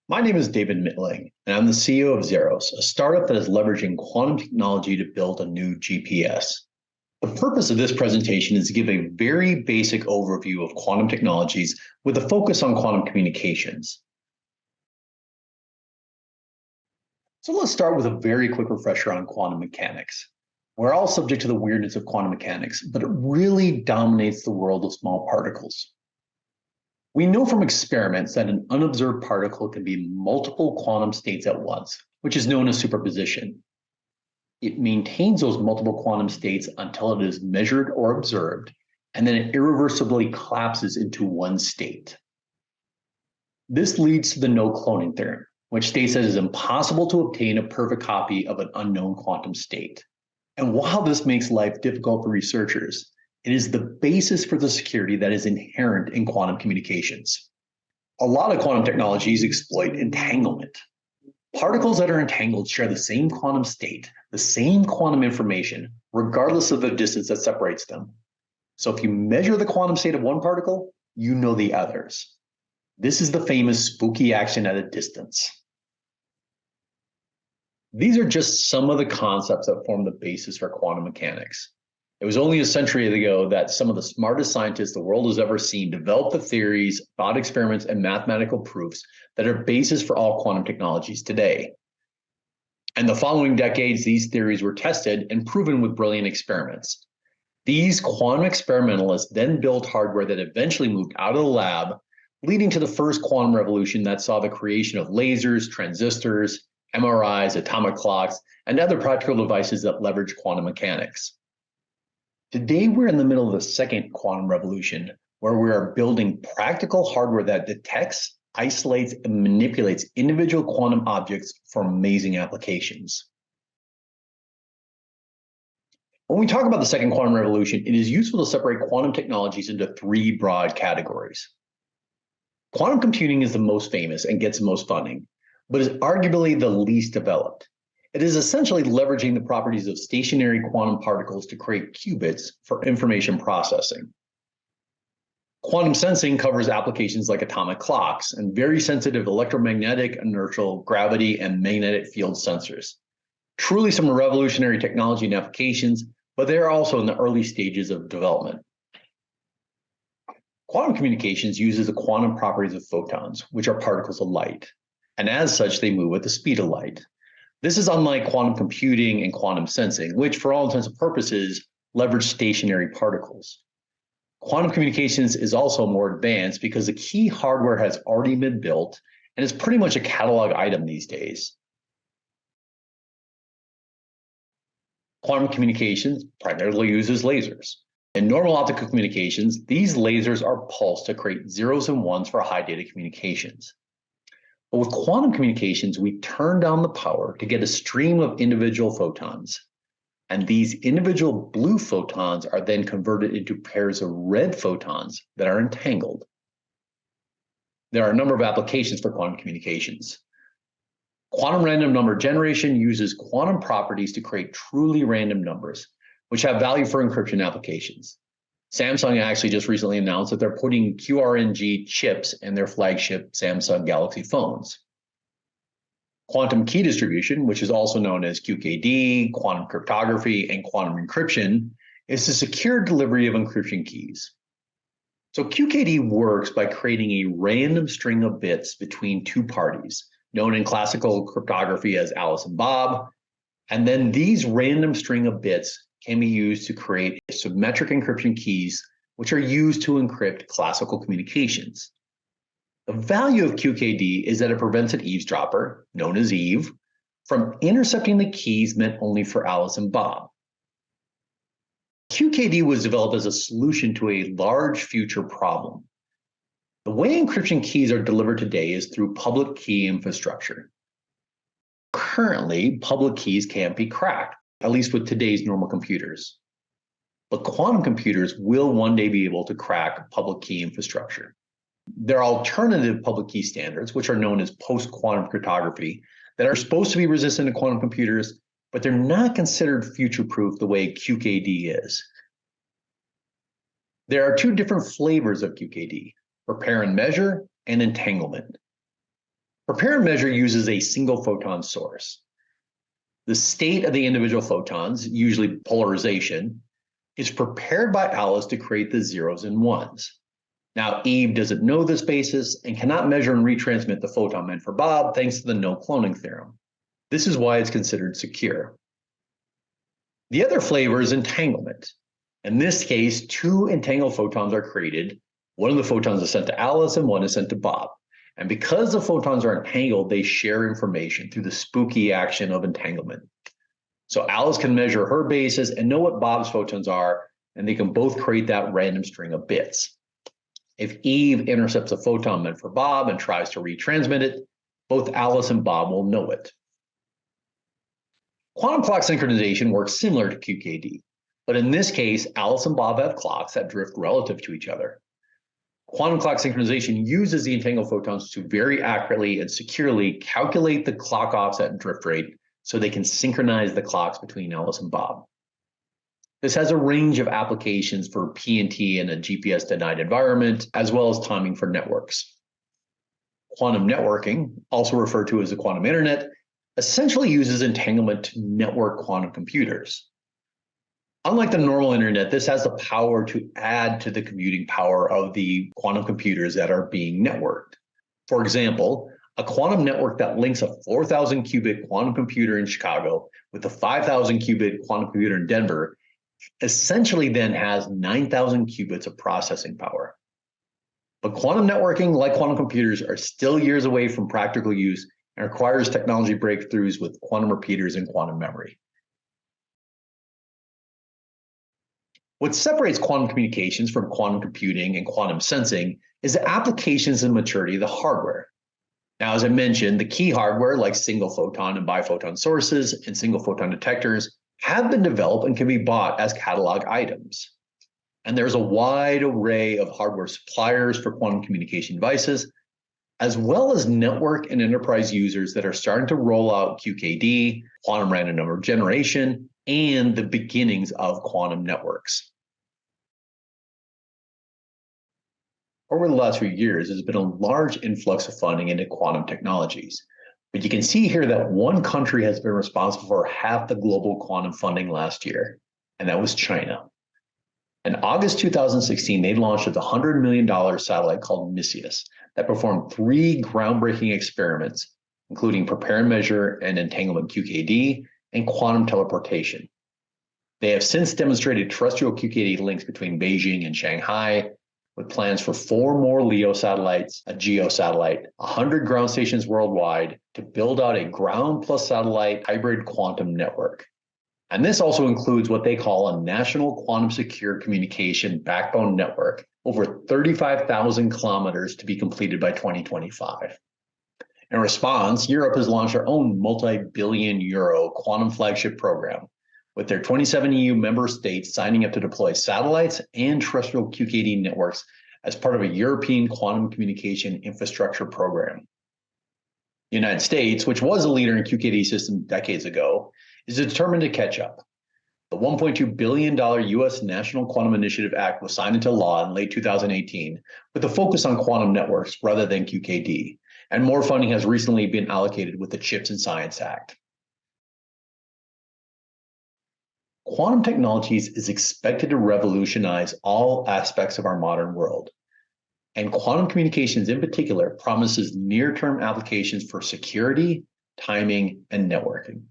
My name is David Mittling, and I'm the CEO of Xairos, a startup that is leveraging quantum technology to build a new GPS. The purpose of this presentation is to give a very basic overview of quantum technologies with a focus on quantum communications. So let's start with a very quick refresher on quantum mechanics. We're all subject to the weirdness of quantum mechanics, but it really dominates the world of small particles. We know from experiments that an unobserved particle can be in multiple quantum states at once, which is known as superposition. It maintains those multiple quantum states until it is measured or observed, and then it irreversibly collapses into one state. This leads to the no cloning theorem, which states that it is impossible to obtain a perfect copy of an unknown quantum state. And while this makes life difficult for researchers, it is the basis for the security that is inherent in quantum communications. A lot of quantum technologies exploit entanglement. Particles that are entangled share the same quantum state, the same quantum information, regardless of the distance that separates them. So if you measure the quantum state of one particle, you know the others. This is the famous spooky action at a distance. These are just some of the concepts that form the basis for quantum mechanics. It was only a century ago that some of the smartest scientists the world has ever seen developed the theories, thought experiments, and mathematical proofs that are basis for all quantum technologies today. In the following decades, these theories were tested and proven with brilliant experiments. These quantum experimentalists then built hardware that eventually moved out of the lab, leading to the first quantum revolution that saw the creation of lasers, transistors, MRIs, atomic clocks, and other practical devices that leverage quantum mechanics. Today, we're in the middle of the second quantum revolution, where we are building practical hardware that detects, isolates, and manipulates individual quantum objects for amazing applications. When we talk about the second quantum revolution, it is useful to separate quantum technologies into three broad categories. Quantum computing is the most famous and gets the most funding, but is arguably the least developed. It is essentially leveraging the properties of stationary quantum particles to create qubits for information processing. Quantum sensing covers applications like atomic clocks and very sensitive electromagnetic, inertial, gravity, and magnetic field sensors. Truly some revolutionary technology and applications, but they are also in the early stages of development. Quantum communications uses the quantum properties of photons, which are particles of light, and as such, they move at the speed of light. This is unlike quantum computing and quantum sensing, which for all intents and purposes leverage stationary particles. Quantum communications is also more advanced because the key hardware has already been built and is pretty much a catalog item these days. Quantum communications primarily uses lasers. In normal optical communications, these lasers are pulsed to create zeros and ones for high data communications. But with quantum communications, we turn down the power to get a stream of individual photons. And these individual blue photons are then converted into pairs of red photons that are entangled. There are a number of applications for quantum communications. Quantum random number generation uses quantum properties to create truly random numbers, which have value for encryption applications. Samsung actually just recently announced that they're putting QRNG chips in their flagship Samsung Galaxy phones. Quantum key distribution, which is also known as QKD, quantum cryptography, and quantum encryption, is the secure delivery of encryption keys. So QKD works by creating a random string of bits between two parties, known in classical cryptography as Alice and Bob, and then these random string of bits can be used to create symmetric encryption keys, which are used to encrypt classical communications. The value of QKD is that it prevents an eavesdropper, known as Eve, from intercepting the keys meant only for Alice and Bob. QKD was developed as a solution to a large future problem. The way encryption keys are delivered today is through public key infrastructure. Currently, public keys can't be cracked, at least with today's normal computers. But quantum computers will one day be able to crack public key infrastructure. There are alternative public key standards, which are known as post-quantum cryptography, that are supposed to be resistant to quantum computers, but they're not considered future-proof the way QKD is. There are two different flavors of QKD, repair and measure and entanglement. Prepare and measure uses a single photon source. The state of the individual photons, usually polarization, is prepared by Alice to create the zeros and ones. Now, Eve doesn't know this basis and cannot measure and retransmit the photon meant for Bob thanks to the no cloning theorem. This is why it's considered secure. The other flavor is entanglement. In this case, two entangled photons are created. One of the photons is sent to Alice and one is sent to Bob. And because the photons are entangled, they share information through the spooky action of entanglement. So Alice can measure her basis and know what Bob's photons are, and they can both create that random string of bits. If Eve intercepts a photon meant for Bob and tries to retransmit it, both Alice and Bob will know it. Quantum clock synchronization works similar to QKD, but in this case, Alice and Bob have clocks that drift relative to each other. Quantum clock synchronization uses the entangled photons to very accurately and securely calculate the clock offset and drift rate so they can synchronize the clocks between Alice and Bob. This has a range of applications for PNT in a GPS-denied environment, as well as timing for networks. Quantum networking, also referred to as the quantum internet, essentially uses entanglement to network quantum computers. Unlike the normal internet, this has the power to add to the computing power of the quantum computers that are being networked. For example, a quantum network that links a 4,000 qubit quantum computer in Chicago with a 5,000 qubit quantum computer in Denver essentially then has 9,000 qubits of processing power. But quantum networking, like quantum computers, are still years away from practical use and requires technology breakthroughs with quantum repeaters and quantum memory. What separates quantum communications from quantum computing and quantum sensing is the applications and maturity of the hardware. Now, as I mentioned, the key hardware like single photon and biphoton sources and single photon detectors have been developed and can be bought as catalog items. And there's a wide array of hardware suppliers for quantum communication devices, as well as network and enterprise users that are starting to roll out QKD, quantum random number generation, and the beginnings of quantum networks. Over the last few years, there's been a large influx of funding into quantum technologies. But you can see here that one country has been responsible for half the global quantum funding last year, and that was China. In August 2016, they launched a $100 million satellite called Messius that performed 3 groundbreaking experiments, including prepare and measure and entanglement QKD and quantum teleportation. They have since demonstrated terrestrial QKD links between Beijing and Shanghai, with plans for 4 more LEO satellites, a GEO satellite, 100 ground stations worldwide to build out a ground plus satellite hybrid quantum network. And this also includes what they call a National Quantum Secure Communication Backbone Network, over 35,000 kilometers to be completed by 2025. In response, Europe has launched their own multi-billion euro quantum flagship program, with their 27 EU member states signing up to deploy satellites and terrestrial QKD networks as part of a European quantum communication infrastructure program. The United States, which was a leader in QKD systems decades ago, is determined to catch up. The $1.2 billion U.S. National Quantum Initiative Act was signed into law in late 2018 with a focus on quantum networks rather than QKD, and more funding has recently been allocated with the CHIPS and Science Act. Quantum technologies is expected to revolutionize all aspects of our modern world, and quantum communications in particular promises near-term applications for security, timing, and networking.